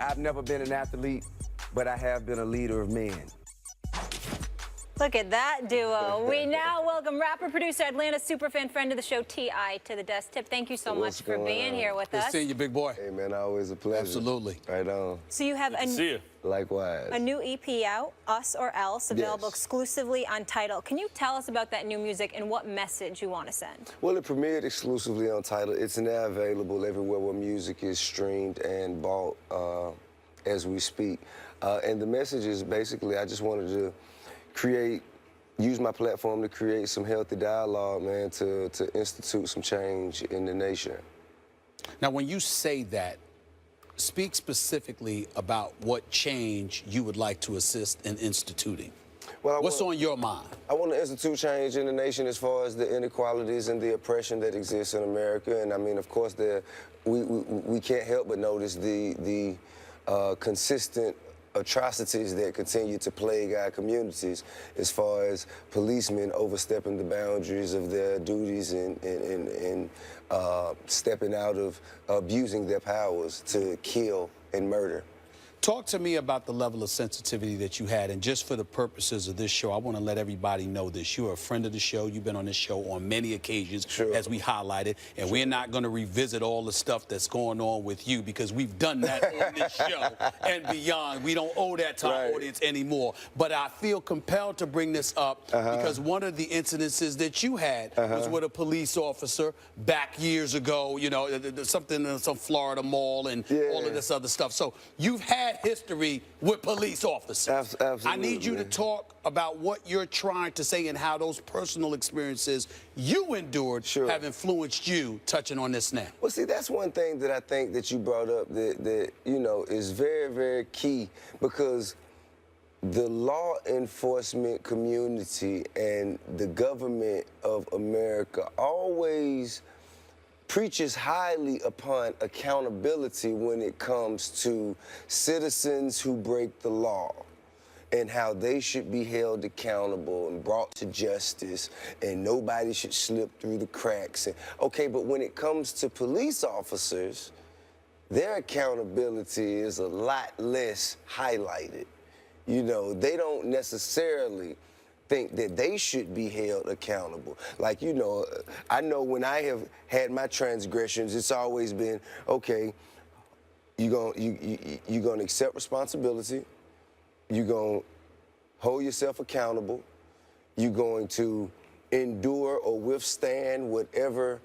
I've never been an athlete, but I have been a leader of men. Look at that duo. We now welcome rapper, producer, Atlanta superfan, friend of the show, T.I. to the desk. Tip, thank you so much for being here with us. Good seeing you, big boy. Hey, man, always a pleasure. Absolutely. Right on. So you have Likewise. a new EP out, Us or Else, available exclusively on Tidal. Can you tell us about that new music and what message you want to send? Well, it premiered exclusively on Tidal. It's now available everywhere where music is streamed and bought as we speak. And the message is basically, I just wanted to use my platform to create some healthy dialogue, man, to institute some change in the nation. Now, when you say that, speak specifically about what change you would like to assist in instituting. Well, what's on your mind? I want to institute change in the nation as far as the inequalities and the oppression that exists in America. And I mean, of course, we can't help but notice the consistent atrocities that continue to plague our communities as far as policemen overstepping the boundaries of their duties and stepping out of abusing their powers to kill and murder. Talk to me about the level of sensitivity that you had, and just for the purposes of this show, I want to let everybody know this. You're a friend of the show. You've been on this show on many occasions, as we highlighted, and we're not going to revisit all the stuff that's going on with you because we've done that on this show and beyond. We don't owe that to our audience anymore. But I feel compelled to bring this up because one of the incidences that you had was with a police officer back years ago, you know, something in some Florida mall and all of this other stuff. So you've had history with police officers. Absolutely. I need you to talk about what you're trying to say and how those personal experiences you endured have influenced you, touching on this now. Well, see, that's one thing that I think that you brought up that you know, is very, very key, because the law enforcement community and the government of America always preaches highly upon accountability when it comes to citizens who break the law and how they should be held accountable and brought to justice, and nobody should slip through the cracks. And, okay, but when it comes to police officers, their accountability is a lot less highlighted. You know, they don't necessarily think that they should be held accountable. Like, you know, I know when I have had my transgressions, it's always been, okay, you're gonna accept responsibility, you're gonna hold yourself accountable, you're going to endure or withstand whatever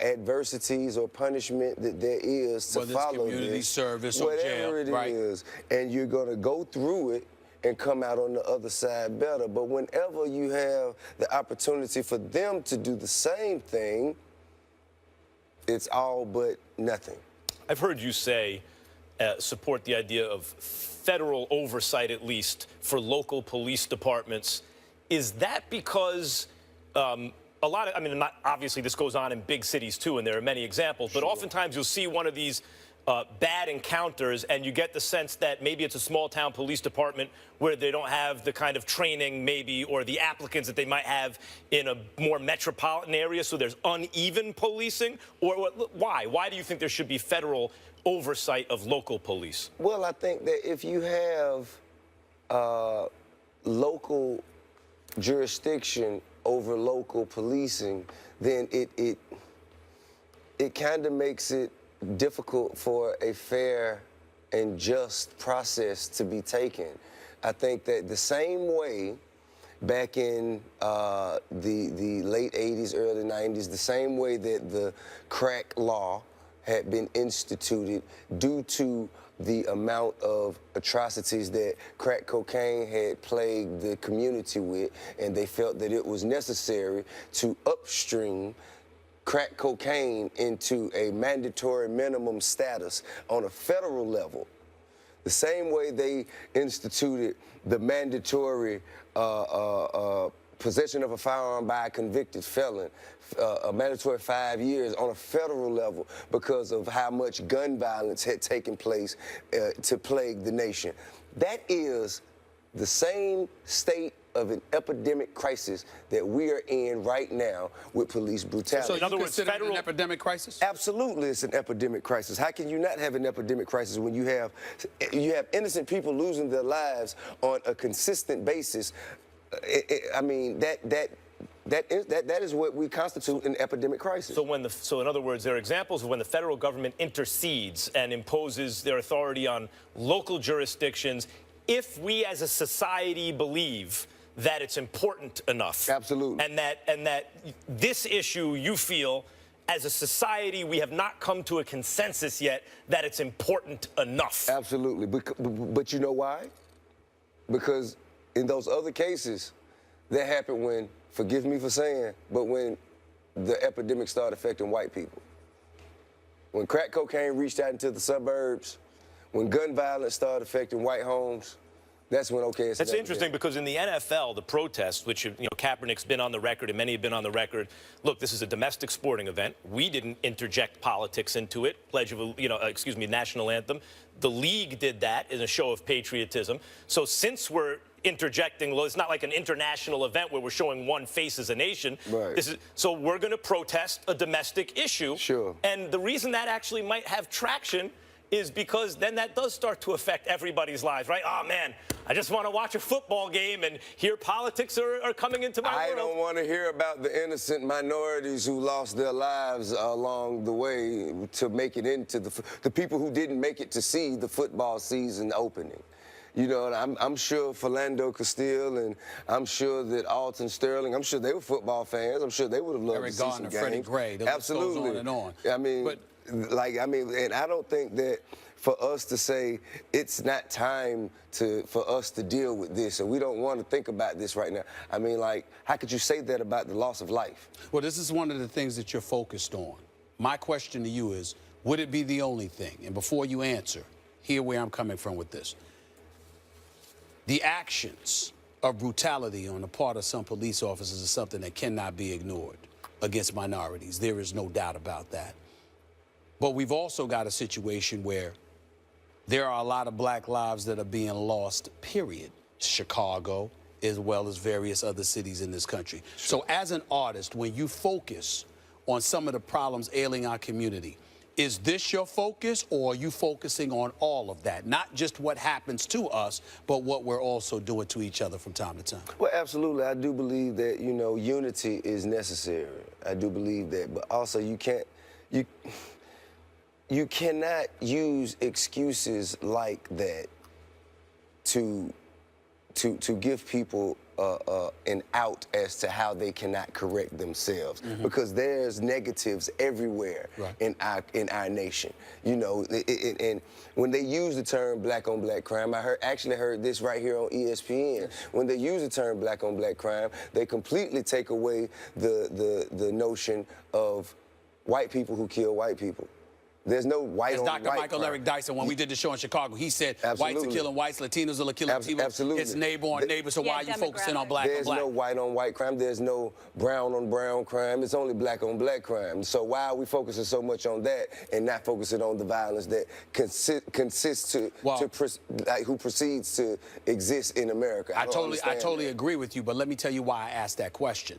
adversities or punishment that there is to follow this. Community service or jail, whatever it is, and you're gonna go through it and come out on the other side better. But whenever you have the opportunity for them to do the same thing, it's all but nothing. I've heard you say support the idea of federal oversight, at least, for local police departments. Is that because a lot of, I mean, obviously this goes on in big cities too, and there are many examples, but oftentimes you'll see one of these bad encounters, and you get the sense that maybe it's a small-town police department where they don't have the kind of training maybe or the applicants that they might have in a more metropolitan area, so there's uneven policing? Or why? Why do you think there should be federal oversight of local police? Well, I think that if you have local jurisdiction over local policing, then it kind of makes it difficult for a fair and just process to be taken. I think that the same way back in the late 80s, early 90s, the same way that the crack law had been instituted due to the amount of atrocities that crack cocaine had plagued the community with, and they felt that it was necessary to upstream crack cocaine into a mandatory minimum status on a federal level. The same way they instituted the mandatory possession of a firearm by a convicted felon, a mandatory 5 years on a federal level because of how much gun violence had taken place to plague the nation. That is the same state of an epidemic crisis that we are in right now with police brutality. So in other you words, consider it federal an epidemic crisis? Absolutely, it's an epidemic crisis. How can you not have an epidemic crisis when you have innocent people losing their lives on a consistent basis? I mean, that is what we constitute an epidemic crisis. So in other words, there are examples of when the federal government intercedes and imposes their authority on local jurisdictions if we as a society believe that it's important enough. Absolutely. And that this issue, you feel, as a society, we have not come to a consensus yet that it's important enough. Absolutely. But you know why? Because in those other cases, that happened when, forgive me for saying, but when the epidemic started affecting white people. When crack cocaine reached out into the suburbs, when gun violence started affecting white homes, that's when, okay, it's That's interesting because in the NFL, the protests, which, Kaepernick's been on the record and many have been on the record, look, this is a domestic sporting event. We didn't interject politics into it. National anthem. The league did that in a show of patriotism. So since we're interjecting, it's not like an international event where we're showing one face as a nation. Right. So we're going to protest a domestic issue. Sure. And the reason that actually might have traction is because then that does start to affect everybody's lives, right? Oh, man, I just want to watch a football game and hear politics are coming into my world. I don't want to hear about the innocent minorities who lost their lives along the way to make it into the people who didn't make it to see the football season opening. And I'm sure Philando Castile and I'm sure that Alton Sterling, I'm sure they were football fans. I'm sure they would have loved to see some games. Freddie Gray, the list goes on and on. I mean, and I don't think that for us to say it's not time for us to deal with this and we don't want to think about this right now. I mean, how could you say that about the loss of life? Well, this is one of the things that you're focused on. My question to you is, would it be the only thing? And before you answer, hear where I'm coming from with this. The actions of brutality on the part of some police officers is something that cannot be ignored against minorities. There is no doubt about that. But we've also got a situation where there are a lot of black lives that are being lost, period. Chicago, as well as various other cities in this country. So as an artist, when you focus on some of the problems ailing our community, is this your focus, or are you focusing on all of that? Not just what happens to us, but what we're also doing to each other from time to time. Well, absolutely. I do believe that, unity is necessary. I do believe that. But also you cannot use excuses like that to give people an out as to how they cannot correct themselves, because there's negatives everywhere in our nation. And when they use the term black on black crime, I actually heard this right here on ESPN. When they use the term black on black crime, they completely take away the notion of white people who kill white people. There's no white on white. As Dr. Michael Eric Dyson, when we did the show in Chicago, he said whites are killing whites, Latinos are killing Latinos. Absolutely. It's neighbor on neighbor, so why are you focusing on black on black? There's no white on white crime. There's no brown on brown crime. It's only black on black crime. So why are we focusing so much on that and not focusing on the violence that consists who proceeds to exist in America? I totally agree with you, but let me tell you why I asked that question.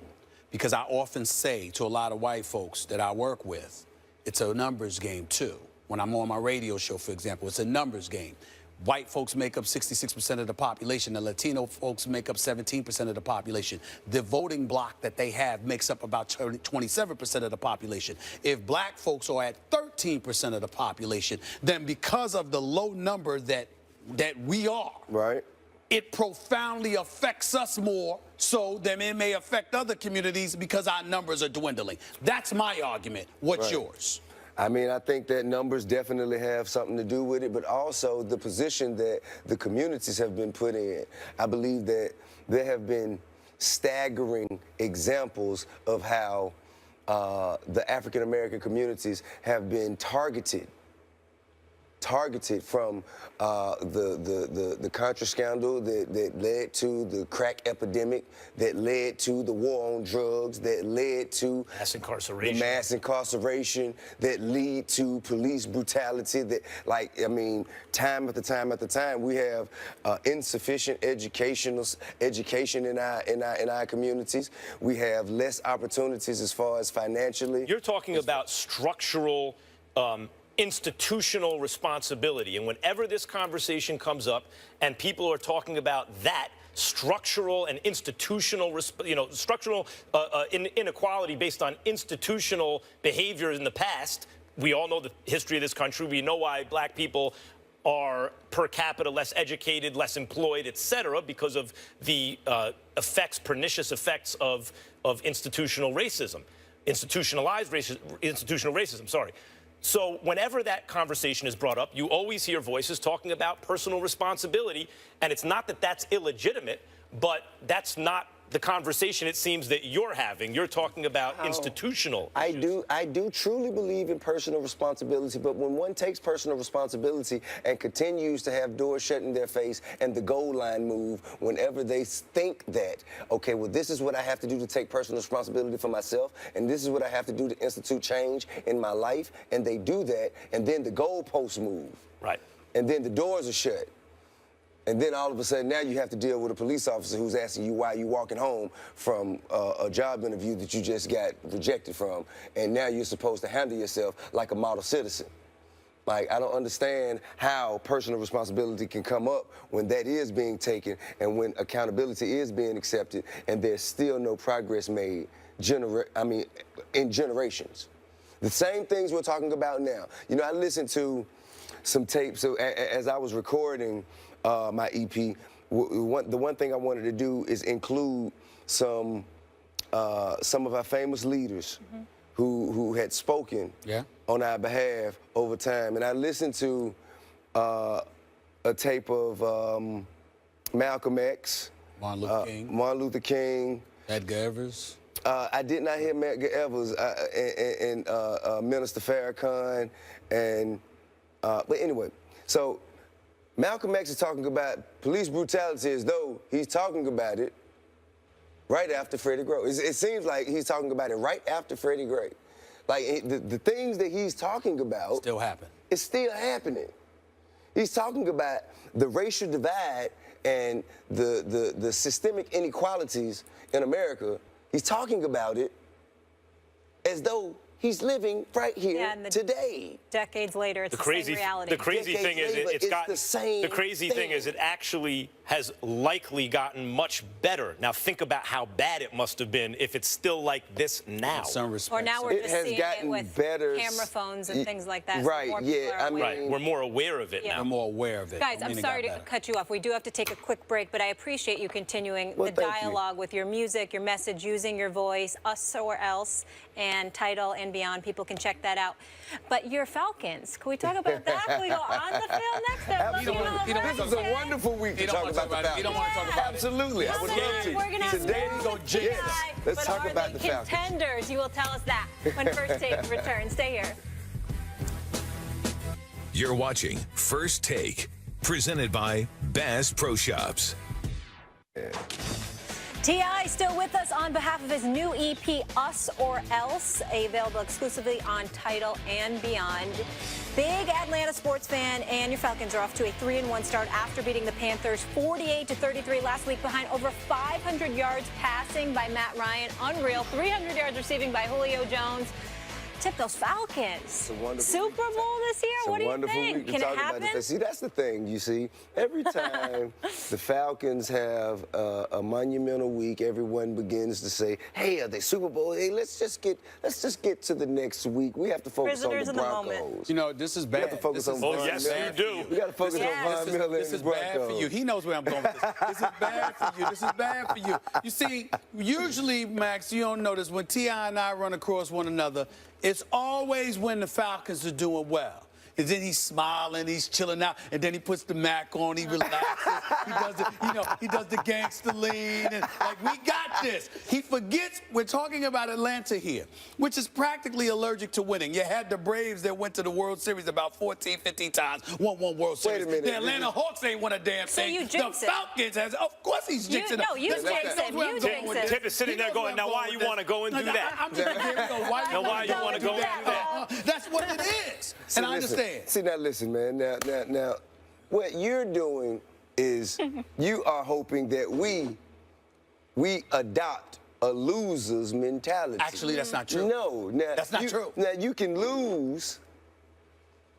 Because I often say to a lot of white folks that I work with, it's a numbers game, too. When I'm on my radio show, for example, it's a numbers game. White folks make up 66% of the population. The Latino folks make up 17% of the population. The voting bloc that they have makes up about 27% of the population. If black folks are at 13% of the population, then because of the low number that we are, it profoundly affects us more so than it may affect other communities because our numbers are dwindling. That's my argument. What's yours? I mean, I think that numbers definitely have something to do with it, but also the position that the communities have been put in. I believe that there have been staggering examples of how the African-American communities have been targeted targeted from the Contra scandal that led to the crack epidemic, that led to the war on drugs, that led to mass incarceration, the mass incarceration, that lead to police brutality. That, like, I mean, time after time after time, we have insufficient education in our communities. We have less opportunities as far as financially. You're talking about structural, institutional responsibility. And whenever this conversation comes up and people are talking about that, structural and institutional, structural inequality based on institutional behavior in the past, we all know the history of this country. We know why black people are per capita less educated, less employed, et cetera, because of the pernicious effects of institutional racism, institutional racism, sorry. So whenever that conversation is brought up, you always hear voices talking about personal responsibility, and it's not that that's illegitimate, but that's not the conversation it seems that you're having. You're talking about institutional issues. I do truly believe in personal responsibility, but when one takes personal responsibility and continues to have doors shut in their face and the goal line move whenever they think that, okay, well, this is what I have to do to take personal responsibility for myself, and this is what I have to do to institute change in my life, and they do that, and then the goalposts move. Right. And then the doors are shut. And then all of a sudden, now you have to deal with a police officer who's asking you why you're walking home from a job interview that you just got rejected from. And now you're supposed to handle yourself like a model citizen. Like, I don't understand how personal responsibility can come up when that is being taken and when accountability is being accepted and there's still no progress made in generations. The same things we're talking about now. You know, I listened to some tapes as I was recording my EP. The one thing I wanted to do is include some of our famous leaders who had spoken on our behalf over time. And I listened to a tape of Malcolm X, Martin Luther King, Edgar Evers. I did not hear Edgar Evers and Minister Farrakhan, but anyway, so Malcolm X is talking about police brutality as though he's talking about it right after Freddie Gray. It seems like he's talking about it right after Freddie Gray. Like, the things that he's talking about Still happen. It's still happening. He's talking about the racial divide and the systemic inequalities in America. He's talking about it as though he's living right here today. Decades later, it's the same reality. The crazy thing is it actually has likely gotten much better. Now think about how bad it must have been if it's still like this now. In some respects. Or now we're just seeing it with camera phones and things like that. Right, we're more aware of it now. We're more aware of it. Guys, I'm sorry to cut you off. We do have to take a quick break, but I appreciate you continuing the dialogue with your music, your message, using your voice, Us or Else, and Title and Beyond. People can check that out. But your Falcons, can we talk about that? Can we go on the field next? This is a wonderful week to talk about the Falcons. You don't want to talk about it. Absolutely, I would love to. We're going to have Today, let's talk about the Falcons. Contenders, you will tell us that when First Take returns. Stay here. You're watching First Take, presented by Bass Pro Shops. T.I. still with us on behalf of his new EP, Us or Else, available exclusively on Tidal and Beyond. Big Atlanta sports fan, and your Falcons are off to a 3-1 start after beating the Panthers 48-33 last week behind over 500 yards passing by Matt Ryan. Unreal. 300 yards receiving by Julio Jones. Tip those Falcons. Super Bowl this year? What do you think? Can it happen? See, that's the thing, you see. Every time the Falcons have a monumental week, everyone begins to say, hey, are they Super Bowl? Hey, let's just get to the next week. We have to focus on the Broncos. You know, this is bad. We have to focus on Von Miller. Yes, you do. We got to focus on Von Miller and This is bad for you. He knows where I'm going with this. This is bad for you. This is bad for you. You see, usually, Max, you don't notice when T.I. and I run across one another, it's always when the Falcons are doing well. and then he's smiling, he's chilling out, and then he puts the Mac on, he relaxes, he does the gangster lean, and like, we got this. He forgets we're talking about Atlanta here, which is practically allergic to winning. You had the Braves that went to the World Series about 14, 15 times, won one World Series. Wait a minute. The Atlanta Hawks ain't won a damn thing. So you jinx the Falcons has, of course he's jinxing No, you jinx it. You jinx it. Tip is sitting there going, now why you want to go and do that? I'm just here we go. Why you want to go and do that? That's what it is. And I understand. See, now listen, man. Now, what you're doing is you are hoping that we adopt a loser's mentality. Actually, that's not true. No, That's not true. Now you can lose.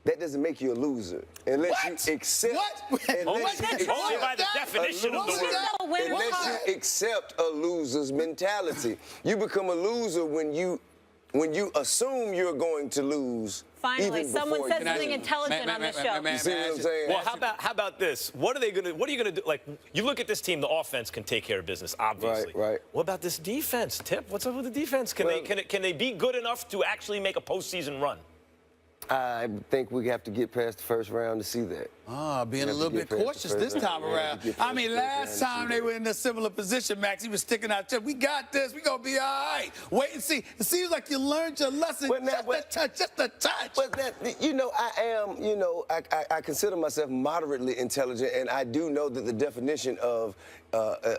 That doesn't make you a loser unless you accept. What? Only by the definition of the word. Unless you accept a loser's mentality. You become a loser when you assume you're going to lose. Finally, even someone before said you something do. intelligent on the show. You see what I'm saying? Well, how about this? What are you gonna do? Like, you look at this team, the offense can take care of business, obviously. Right. What about this defense, Tip? What's up with the defense? Can they be good enough to actually make a postseason run? I think we have to get past the first round to see that. Being a little bit cautious this time around. I mean, last time they were in a similar position, Max, he was sticking out. We got this. We gonna be all right. Wait and see. It seems like you learned your lesson. Just a touch. But that, I consider myself moderately intelligent, and I do know that the definition of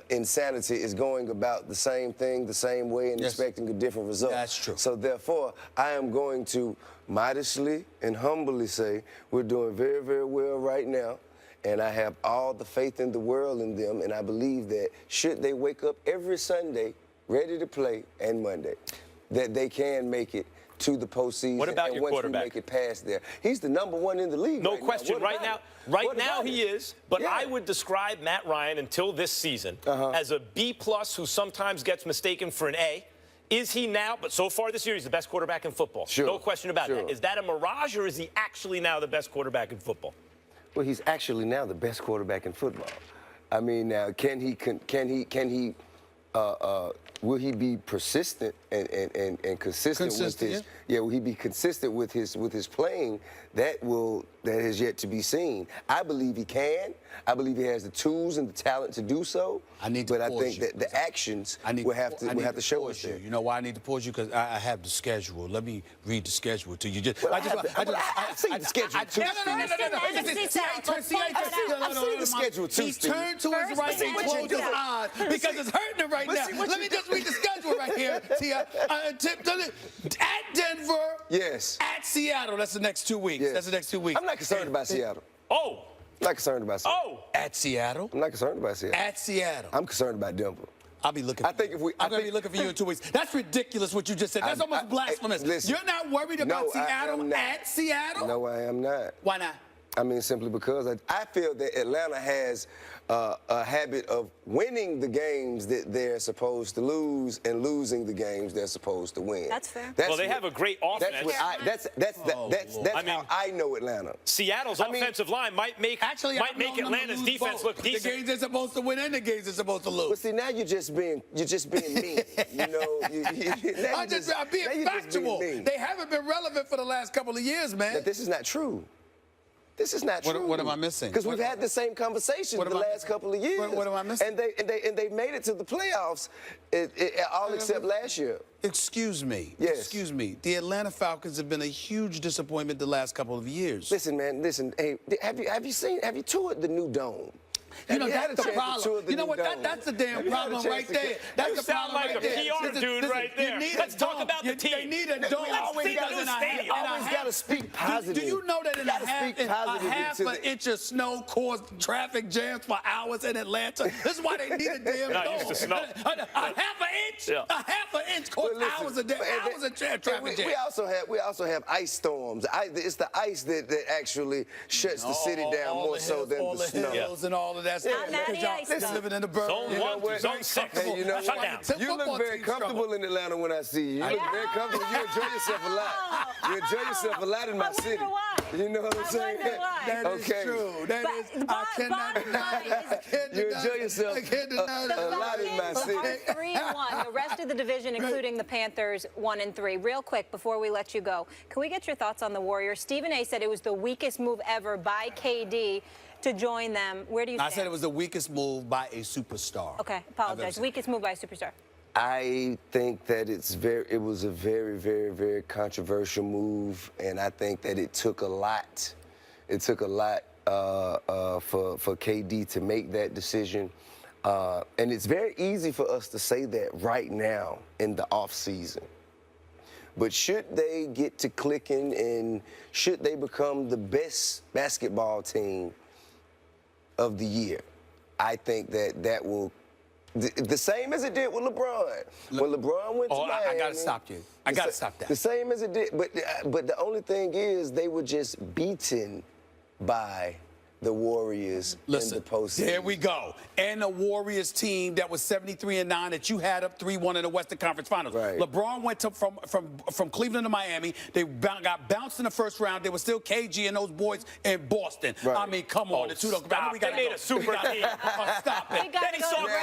insanity is going about the same thing the same way and expecting a different result. That's true. So therefore, I am going to modestly and humbly say we're doing very, very well right now, and I have all the faith in the world in them, and I believe that should they wake up every Sunday ready to play and Monday, that they can make it to the postseason. What about and your once quarterback? We make it past there. He's the #1 in the league. No right question. Now. Right now he is. But Yeah. I would describe Matt Ryan until this season as a B+ who sometimes gets mistaken for an A. Is he now? But so far this year, he's the best quarterback in football. Sure. No question about that. Is that a mirage, or is he actually now the best quarterback in football? Well, he's actually now the best quarterback in football. I mean, now will he be persistent and consistent with his? Yeah, will he be consistent with his playing? That is yet to be seen. I believe he can. I believe he has the tools and the talent to do so. I think that the actions will have to show us there. You know why I need to pause you? Because I have the schedule. Let me read the schedule to you. I've seen the schedule too. I've seen the schedule too. He's turned to his right and closed his eyes because it's hurting him right now. Let me just read the schedule right here, Tia. At Denver. Yes. At Seattle. That's the next 2 weeks. Yes. That's the next 2 weeks. I'm not concerned about Seattle. Oh. I'm not concerned about Seattle. Oh. At Seattle. I'm not concerned about Seattle. At Seattle. I'm concerned about Denver. I'll be looking. I'm gonna be looking for you in 2 weeks. That's ridiculous what you just said. That's almost blasphemous. Listen, you're not worried about Seattle at Seattle? No, I am not. Why not? I mean, simply because I feel that Atlanta has a habit of winning the games that they're supposed to lose and losing the games they're supposed to win. That's fair. Well, they have a great offense. That's how I know Atlanta. Seattle's offensive line might make Atlanta's defense look decent. The games they're supposed to win and the games they're supposed to lose. But see, now you're just being mean. You know, I'm being factual. They haven't been relevant for the last couple of years, man. But this is not true. This is not true. What am I missing? Because we've had the same conversation the last couple of years. What am I missing? And they made it to the playoffs, all except last year. Excuse me. Yes. Excuse me. The Atlanta Falcons have been a huge disappointment the last couple of years. Listen, man. Listen. Hey, have you toured the new dome? You know, that's the problem. You know what? That's the damn problem right there. That's the problem right there. You sound like a PR dude right there. Let's talk about the team. They need a dome. Always got to speak positive. Do you know that in a half an inch of snow caused traffic jams for hours in Atlanta? This is why they need a damn dome. Not used to snow. A half an inch? Yeah. A half an inch caused hours of traffic jams. We also have ice storms. It's the ice that actually shuts the city down more so than the snow. And all of that Not stuff. Matty Y'all Ice stuff. living in the burg. Zone You know 1 to what? zone 6. Hey, you know Shut what? down. You look very comfortable in Atlanta when I see you. You look very comfortable. You enjoy yourself a lot. You enjoy yourself a lot in my city. why. You know what I'm saying? wonder why. That is Okay. true. That But is, I cannot bottom deny line that. is- You enjoy yourself I can't deny a that. lot in my Falcons city. are 3-1. The rest of the division, including the Panthers, 1-3. Real quick, before we let you go, can we get your thoughts on the Warriors? Stephen A. said it was the weakest move ever by KD to join them. Where do you stand? I said it was the weakest move by a superstar. Okay, apologize. Weakest move by a superstar. I think that it was a very, very, very controversial move, and I think that it took a lot. It took a lot for KD to make that decision. And it's very easy for us to say that right now in the off season. But should they get to clicking and should they become the best basketball team of the year, I think that will, the same as it did with LeBron. When LeBron went to Miami. I got to stop you. I got to stop that. The same as it did, but the only thing is they were just beaten by the Warriors in the postseason. There we go. And the Warriors team that was 73-9 that you had up 3-1 in the Western Conference Finals. Right. LeBron went from Cleveland to Miami. They got bounced in the first round. There was still KG and those boys in Boston. Right. I mean, come on. They made a super team. Stop it. We gotta Then he go saw to break.